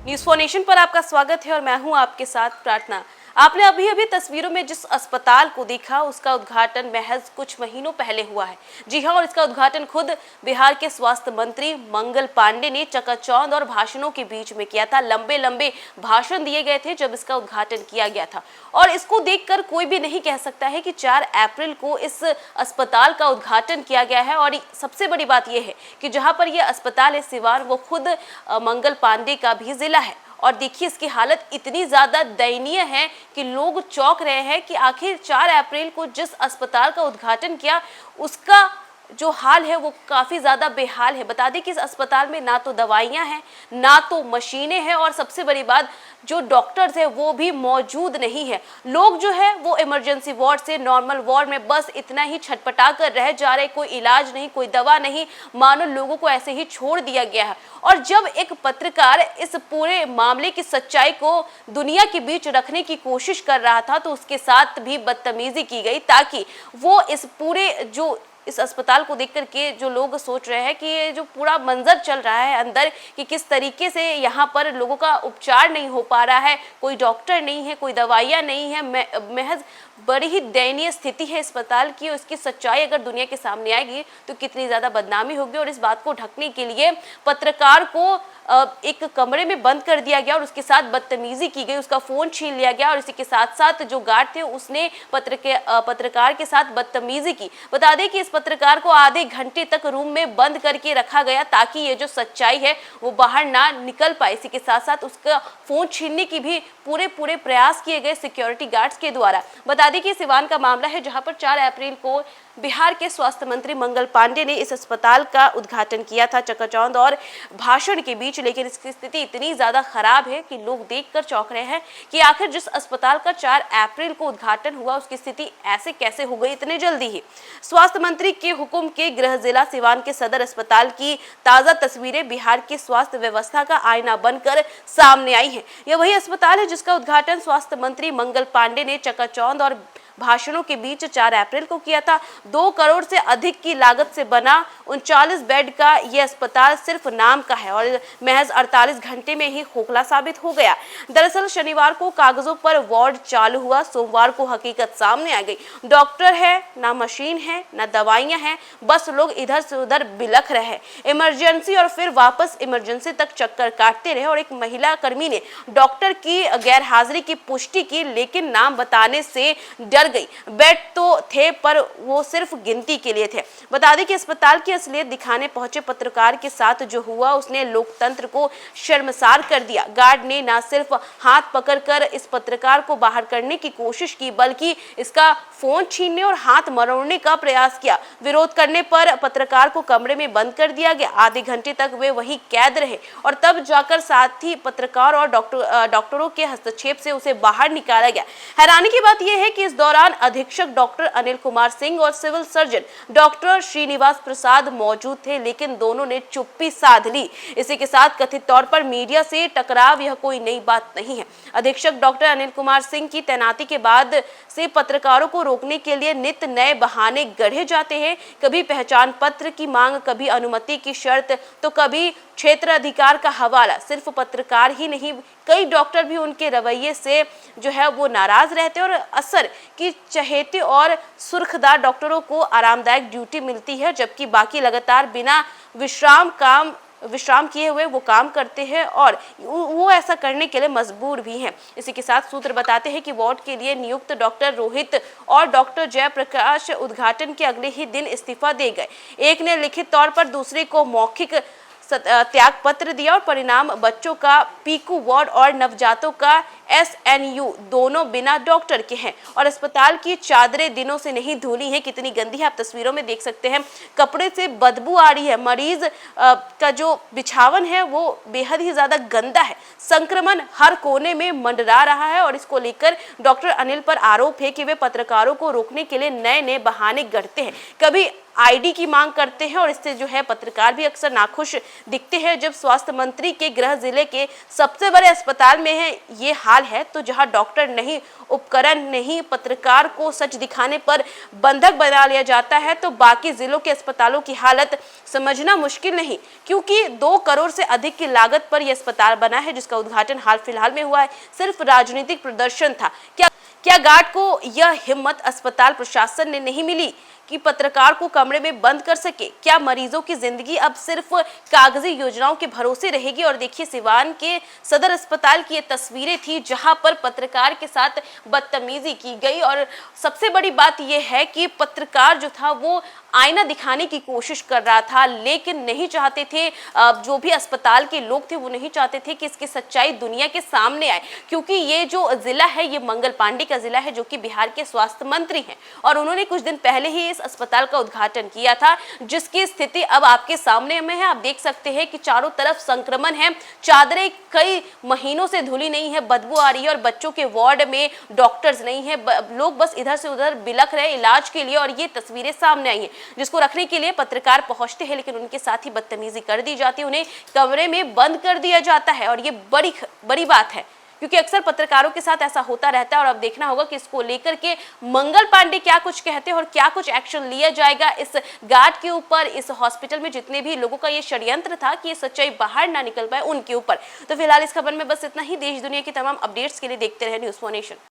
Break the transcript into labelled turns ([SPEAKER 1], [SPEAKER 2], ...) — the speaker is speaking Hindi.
[SPEAKER 1] न्यूज़ फॉर नेशन पर आपका स्वागत है और मैं हूं आपके साथ प्रार्थना। आपने अभी अभी तस्वीरों में जिस अस्पताल को देखा उसका उद्घाटन महज कुछ महीनों पहले हुआ है। जी हां, और इसका उद्घाटन खुद बिहार के स्वास्थ्य मंत्री मंगल पांडे ने चकाचौंध और भाषणों के बीच में किया था। लंबे लंबे भाषण दिए गए थे जब इसका उद्घाटन किया गया था और इसको देखकर कोई भी नहीं कह सकता है कि 4 अप्रैल को इस अस्पताल का उद्घाटन किया गया है। और सबसे बड़ी बात यह है कि जहां पर यह अस्पताल है सिवान, वो खुद मंगल पांडे का भी जिला है। और देखिए इसकी हालत इतनी ज्यादा दयनीय है कि लोग चौंक रहे हैं कि आखिर 4 अप्रैल को जिस अस्पताल का उद्घाटन किया उसका जो हाल है वो काफी ज्यादा बेहाल है। बता दें कि इस अस्पताल में ना तो दवाइयां हैं, ना तो मशीनें हैं और सबसे बड़ी बात जो डॉक्टर्स है वो भी मौजूद नहीं है। लोग जो है वो इमरजेंसी वार्ड से नॉर्मल वार्ड में बस इतना ही छटपटा कर रह जा रहे, कोई इलाज नहीं, कोई दवा नहीं, मानो लोगों को ऐसे ही छोड़ दिया गया है। और जब एक पत्रकार इस पूरे मामले की सच्चाई को दुनिया के बीच रखने की कोशिश कर रहा था तो उसके साथ भी बदतमीजी की गई, ताकि वो इस पूरे जो इस अस्पताल को देख करके जो लोग सोच रहे हैं कि ये जो पूरा मंजर चल रहा है अंदर कि किस तरीके से यहाँ पर लोगों का उपचार नहीं हो पा रहा है, कोई डॉक्टर नहीं है, कोई दवाइयाँ नहीं है, महज बड़ी ही दयनीय स्थिति है अस्पताल की। उसकी सच्चाई अगर दुनिया के सामने आएगी तो कितनी ज़्यादा बदनामी होगी। और इस बात को ढकने के लिए पत्रकार को एक कमरे में बंद कर दिया गया और उसके साथ बदतमीजी की गई, उसका फ़ोन छीन लिया गया और इसी के साथ साथ जो गार्ड थे उसने पत्रकार के साथ बदतमीजी की। बता दें कि इस पत्रकार को आधे घंटे तक रूम में बंद करके रखा गया ताकि ये जो सच्चाई है वो बाहर ना निकल पाए। इसी के साथ साथ उसका फ़ोन छीनने की भी पूरे प्रयास किए गए सिक्योरिटी गार्ड्स के द्वारा। बता दें कि सिवान का मामला है जहां पर 4 अप्रैल को बिहार के स्वास्थ्य मंत्री मंगल पांडे ने इस अस्पताल का उद्घाटन किया था चकाचौंध और भाषण के बीच। लेकिन इसकी स्थिति इतनी ज्यादा खराब है कि लोग देखकर चौंक रहे हैं कि आखिर जिस अस्पताल का 4 अप्रैल को उद्घाटन हुआ उसकी स्थिति ऐसे कैसे हो गई इतने जल्दी ही। स्वास्थ्य मंत्री के हुक्म के गृह जिला सिवान के सदर अस्पताल की ताजा तस्वीरें बिहार की स्वास्थ्य व्यवस्था का आईना बनकर सामने आई है। यह वही अस्पताल है जिसका उद्घाटन स्वास्थ्य मंत्री मंगल पांडे ने चकाचौंध और भाषणों के बीच 4 अप्रैल को किया था। 2 करोड़ से अधिक की लागत से बना 39 बेड का यह अस्पताल सिर्फ नाम का है और महज 48 घंटे में ही खोखला साबित हो गया। दरअसल शनिवार को कागजों पर वार्ड चालू हुआ, सोमवार को हकीकत सामने आ गई। डॉक्टर है ना, मशीन है ना, दवाइयां हैं, बस लोग इधर से उधर बिलख रहे। इमरजेंसी और फिर वापस इमरजेंसी तक चक्कर काटते रहे और एक महिला कर्मी ने डॉक्टर की गैर हाजिरी की पुष्टि की, लेकिन नाम बताने से डर गई। बेड तो थे पर वो सिर्फ गिनती के लिए थे। बता दें कि अस्पताल की असलियत दिखाने पहुंचे पत्रकार के साथ जो हुआ उसने लोकतंत्र को शर्मसार कर दिया। गार्ड ने न सिर्फ हाथ पकड़कर इस पत्रकार को बाहर करने की कोशिश की बल्कि इसका फोन छीनने और हाथ मरोड़ने का प्रयास किया। विरोध करने पर पत्रकार को कमरे में बंद कर दिया गया। आधे घंटे तक वे वहीं कैद रहे और तब जाकर साथी पत्रकार और डॉक्टरों के हस्तक्षेप से उसे बाहर निकाला गया। हैरानी की बात यह है कि इस दौरान अधीक्षक डॉक्टर अनिल कुमार सिंह और सिविल सर्जन डॉक्टर श्रीनिवास प्रसाद मौजूद थे, लेकिन दोनों ने चुप्पी साध ली। इसी के साथ कथित तौर पर मीडिया से टकराव यह कोई नई बात नहीं है। अधीक्षक डॉक्टर अनिल कुमार सिंह की तैनाती के बाद से पत्रकारों को रोकने के लिए नित्य नए बहाने गढ़े जाते हैं। कभी पहचान पत्र की मांग, कभी अनुमति की शर्त, तो कभी क्षेत्र अधिकार का हवाला। सिर्फ पत्रकार ही नहीं, कई डॉक्टर भी उनके रवैये से जो है वो नाराज रहते हैं और असर की चहेते और सुर्खदार डॉक्टरों को आरामदायक ड्यूटी मिलती है, जबकि बाकी लगातार बिना विश्राम किए हुए वो काम करते हैं और वो ऐसा करने के लिए मजबूर भी हैं। इसी के साथ सूत्र बताते हैं कि वार्ड के लिए नियुक्त डॉक्टर रोहित और डॉक्टर जयप्रकाश उद्घाटन के अगले ही दिन इस्तीफा दे गए। एक ने लिखित तौर पर, दूसरे को मौखिक त्याग पत्र दिया और परिणाम बच्चों का पीकू वार्ड और नवजातों का SNU दोनों बिना डॉक्टर के हैं और अस्पताल की चादरें दिनों से नहीं धुली हैं। कितनी गंदी है आप तस्वीरों में देख सकते हैं, कपड़े से बदबू आ रही है। मरीज का जो बिछावन है वो बेहद ही ज्यादा गंदा है। संक्रमण हर कोने में मंडरा रहा है और इसको लेकर डॉक्टर अनिल पर आरोप है कि वे पत्रकारों को रोकने के लिए नए नए बहाने गढ़ते हैं। कभी ID की मांग करते हैं और इससे जो है पत्रकार भी अक्सर नाखुश दिखते हैं। जब स्वास्थ्य मंत्री के गृह जिले के सबसे बड़े अस्पताल में है ये हाल अस्पताल है, तो जहां डॉक्टर नहीं, उपकरण नहीं, पत्रकार को सच दिखाने पर बंधक बना लिया जाता है, तो बाकी जिलों के अस्पतालों की हालत समझना मुश्किल नहीं, क्योंकि 2 करोड़ से अधिक की लागत पर यह अस्पताल बना है, जिसका उद्घाटन हाल फिलहाल में हुआ है। सिर्फ राजनीतिक प्रदर्शन था क्या गार्ड को यह हिम्मत अस्पताल प्रशासन ने नहीं मिली कि पत्रकार को कमरे में बंद कर सके? क्या मरीजों की जिंदगी अब सिर्फ कागजी योजनाओं के भरोसे रहेगी? और देखिए, सिवान के सदर अस्पताल की ये तस्वीरें थी जहां पर पत्रकार के साथ बदतमीजी की गई, और सबसे बड़ी बात यह है कि पत्रकार जो था वो आईना दिखाने की कोशिश कर रहा था, लेकिन नहीं चाहते थे, जो भी अस्पताल के लोग थे वो नहीं चाहते थे कि इसकी सच्चाई दुनिया के सामने आए, क्योंकि ये जो जिला है ये मंगल पांडे का जिला है, जो कि बिहार के स्वास्थ्य मंत्री हैं, और उन्होंने कुछ दिन पहले ही इस अस्पताल का उद्घाटन किया था, जिसकी स्थिति अब आपके सामने में है। आप देख सकते हैं कि चारों तरफ संक्रमण है, चादरें कई महीनों से धुली नहीं है, बदबू आ रही है, और बच्चों के वार्ड में डॉक्टर्स नहीं है, लोग बस इधर से उधर बिलख रहे इलाज के लिए, और ये तस्वीरें सामने आई हैं, जिसको रखने के लिए पत्रकार पहुंचते हैं, लेकिन उनके साथ ही बदतमीजी कर दी जाती है, उन्हें कमरे में बंद कर दिया जाता है, और ये बड़ी बात है, क्योंकि अक्सर पत्रकारों के साथ ऐसा होता रहता है। और अब देखना होगा कि इसको लेकर के मंगल पांडे क्या कुछ कहते हैं और क्या कुछ एक्शन लिया जाएगा इस गार्ड के ऊपर, इस हॉस्पिटल में जितने भी लोगों का ये षड्यंत्र था कि ये सच्चाई बाहर ना निकल पाए उनके ऊपर। तो फिलहाल इस खबर में बस इतना ही। देश दुनिया की तमाम अपडेट्स के लिए देखते रहे न्यूज़4 नेशन।